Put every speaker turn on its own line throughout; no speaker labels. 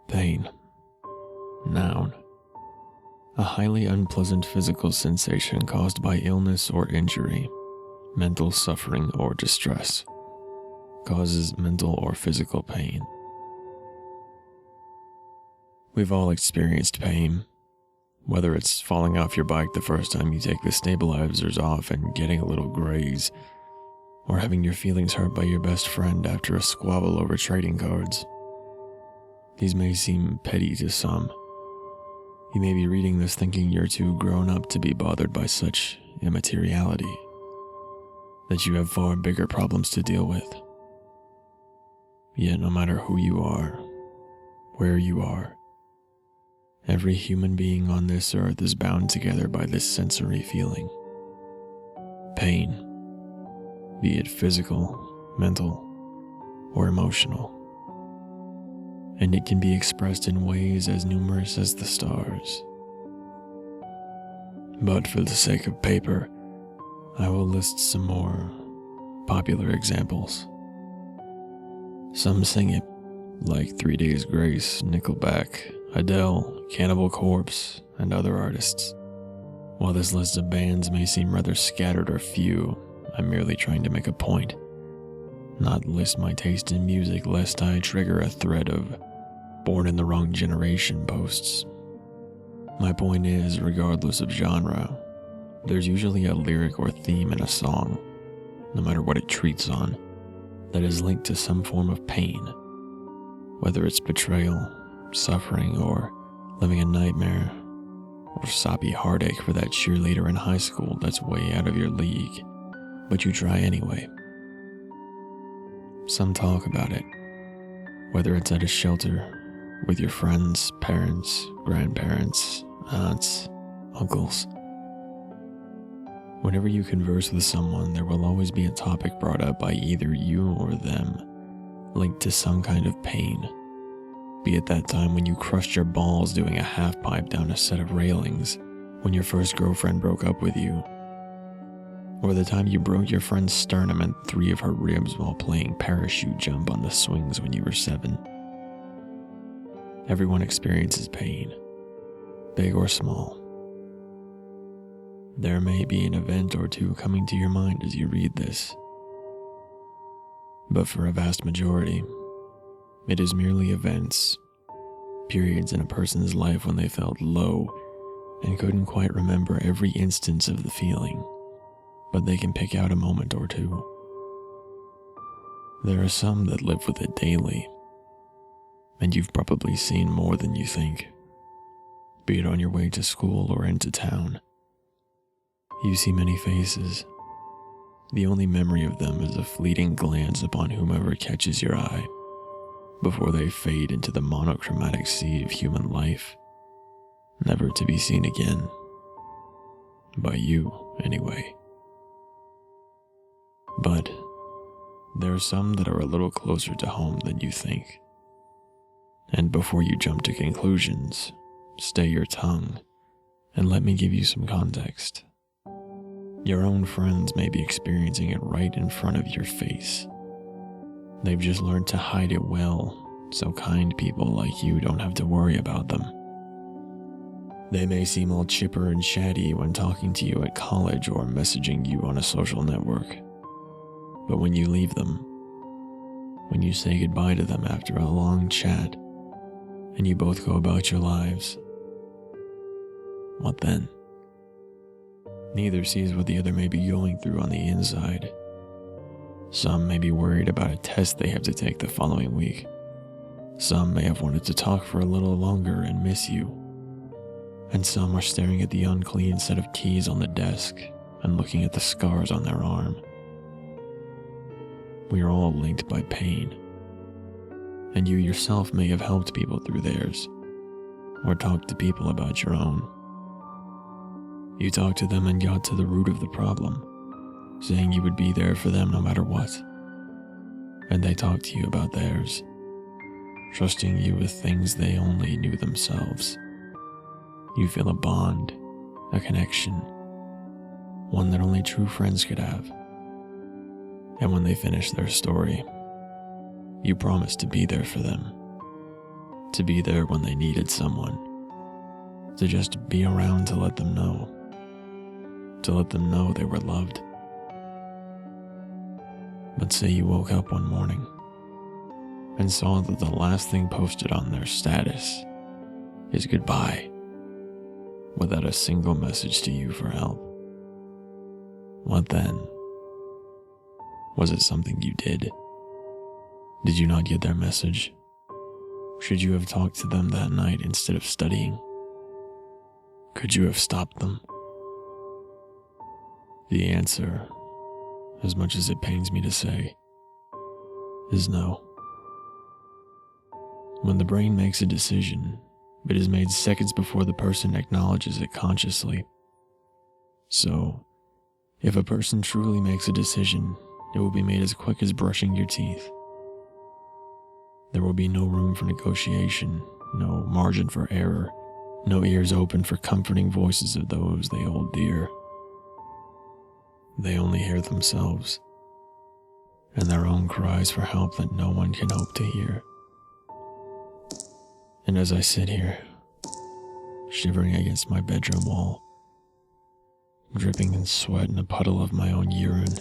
Pain. Noun. A highly unpleasant physical sensation caused by illness or injury, mental suffering or distress. Causes mental or physical pain. We've all experienced pain, whether it's falling off your bike the first time you take the stabilizers off and getting a little graze, or having your feelings hurt by your best friend after a squabble over trading cards. These may seem petty to some. You may be reading this thinking you're too grown up to be bothered by such immateriality, that you have far bigger problems to deal with. Yet no matter who you are, where you are, every human being on this earth is bound together by this sensory feeling. Pain, be it physical, mental, or emotional. And it can be expressed in ways as numerous as the stars. But for the sake of paper, I will list some more popular examples. Some sing it, like 3 Days Grace, Nickelback, Adele, Cannibal Corpse, and other artists. While this list of bands may seem rather scattered or few, I'm merely trying to make a point, not list my taste in music lest I trigger a thread of born in the wrong generation posts. My point is, regardless of genre, there's usually a lyric or theme in a song, no matter what it treats on, that is linked to some form of pain, whether it's betrayal, suffering, or living a nightmare, or soppy heartache for that cheerleader in high school that's way out of your league, but you try anyway. Some talk about it, whether it's at a shelter, with your friends, parents, grandparents, aunts, uncles. Whenever you converse with someone, there will always be a topic brought up by either you or them, linked to some kind of pain. Be it that time when you crushed your balls doing a half pipe down a set of railings, when your first girlfriend broke up with you, or the time you broke your friend's sternum and 3 of her ribs while playing parachute jump on the swings when you were 7. Everyone experiences pain, big or small. There may be an event or two coming to your mind as you read this, but for a vast majority, it is merely events, periods in a person's life when they felt low and couldn't quite remember every instance of the feeling, but they can pick out a moment or two. There are some that live with it daily, and you've probably seen more than you think, be it on your way to school or into town. You see many faces. The only memory of them is a fleeting glance upon whomever catches your eye, before they fade into the monochromatic sea of human life, never to be seen again. By you, anyway. But there are some that are a little closer to home than you think. And before you jump to conclusions, stay your tongue, and let me give you some context. Your own friends may be experiencing it right in front of your face. They've just learned to hide it well, so kind people like you don't have to worry about them. They may seem all chipper and chatty when talking to you at college or messaging you on a social network. But when you leave them, when you say goodbye to them after a long chat, and you both go about your lives, what then? Neither sees what the other may be going through on the inside. Some may be worried about a test they have to take the following week. Some may have wanted to talk for a little longer and miss you. And some are staring at the unclean set of keys on the desk and looking at the scars on their arm. We are all linked by pain. And you yourself may have helped people through theirs, or talked to people about your own. You talked to them and got to the root of the problem, saying you would be there for them no matter what. And they talked to you about theirs, trusting you with things they only knew themselves. You feel a bond, a connection, one that only true friends could have. And when they finish their story, you promise to be there for them, to be there when they needed someone, to just be around to let them know they were loved. But say you woke up one morning and saw that the last thing posted on their status is goodbye, without a single message to you for help. What then? Was it something you did? Did you not get their message? Should you have talked to them that night instead of studying? Could you have stopped them? The answer, as much as it pains me to say, is no. When the brain makes a decision, it is made seconds before the person acknowledges it consciously. So, if a person truly makes a decision, it will be made as quick as brushing your teeth. There will be no room for negotiation, no margin for error, no ears open for comforting voices of those they hold dear. They only hear themselves, and their own cries for help that no one can hope to hear. And as I sit here, shivering against my bedroom wall, dripping in sweat in a puddle of my own urine,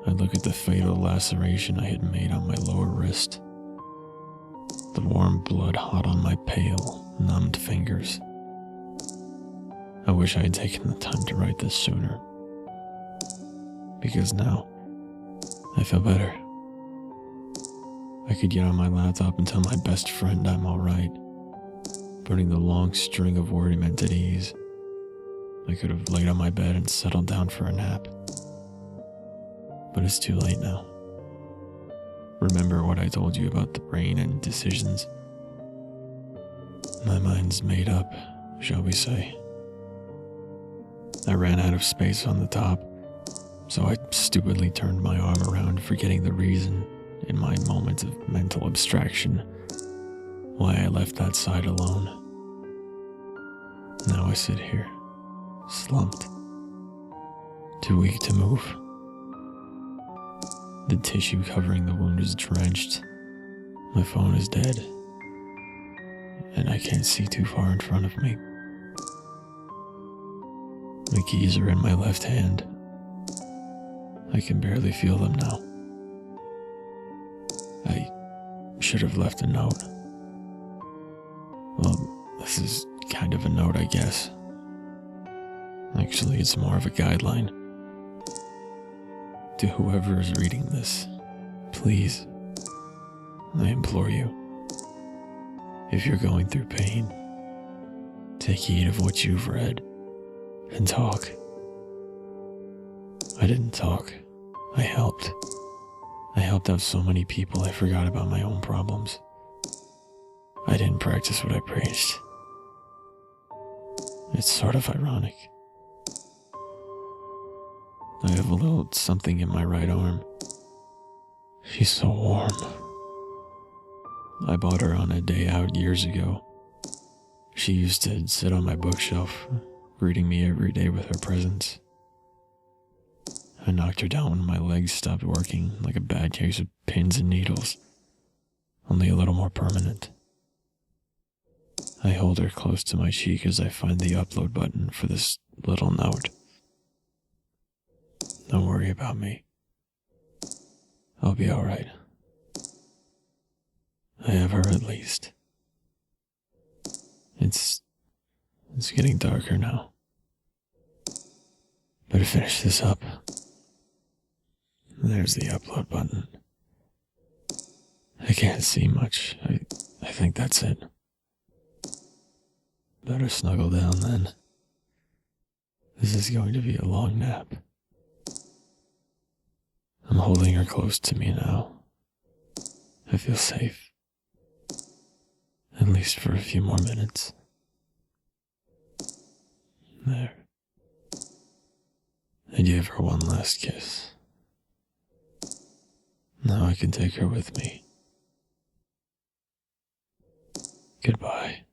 I look at the fatal laceration I had made on my lower wrist, the warm blood hot on my pale, numbed fingers. I wish I had taken the time to write this sooner, because now I feel better. I could get on my laptop and tell my best friend I'm alright, burning the long string of word meant at ease. I could have laid on my bed and settled down for a nap. But it's too late now. Remember what I told you about the brain and decisions? My mind's made up, shall we say. I ran out of space on the top, so I stupidly turned my arm around, forgetting the reason, in my moment of mental abstraction, why I left that side alone. Now I sit here, slumped, too weak to move. The tissue covering the wound is drenched. My phone is dead, and I can't see too far in front of me. The keys are in my left hand. I can barely feel them now. I should have left a note. Well, this is kind of a note, I guess. Actually, it's more of a guideline. To whoever is reading this, please, I implore you, if you're going through pain, take heed of what you've read and talk. I didn't talk. I helped. I helped out so many people I forgot about my own problems. I didn't practice what I preached. It's sort of ironic. I have a little something in my right arm. She's so warm. I bought her on a day out years ago. She used to sit on my bookshelf, greeting me every day with her presence. I knocked her down when my legs stopped working, like a bad case of pins and needles, only a little more permanent. I hold her close to my cheek as I find the upload button for this little note. Don't worry about me. I'll be alright. I have her at least. It's getting darker now. Better finish this up. There's the upload button. I can't see much. I think that's it. Better snuggle down then. This is going to be a long nap. I'm holding her close to me now. I feel safe. At least for a few more minutes. There. I gave her one last kiss. Now I can take her with me. Goodbye.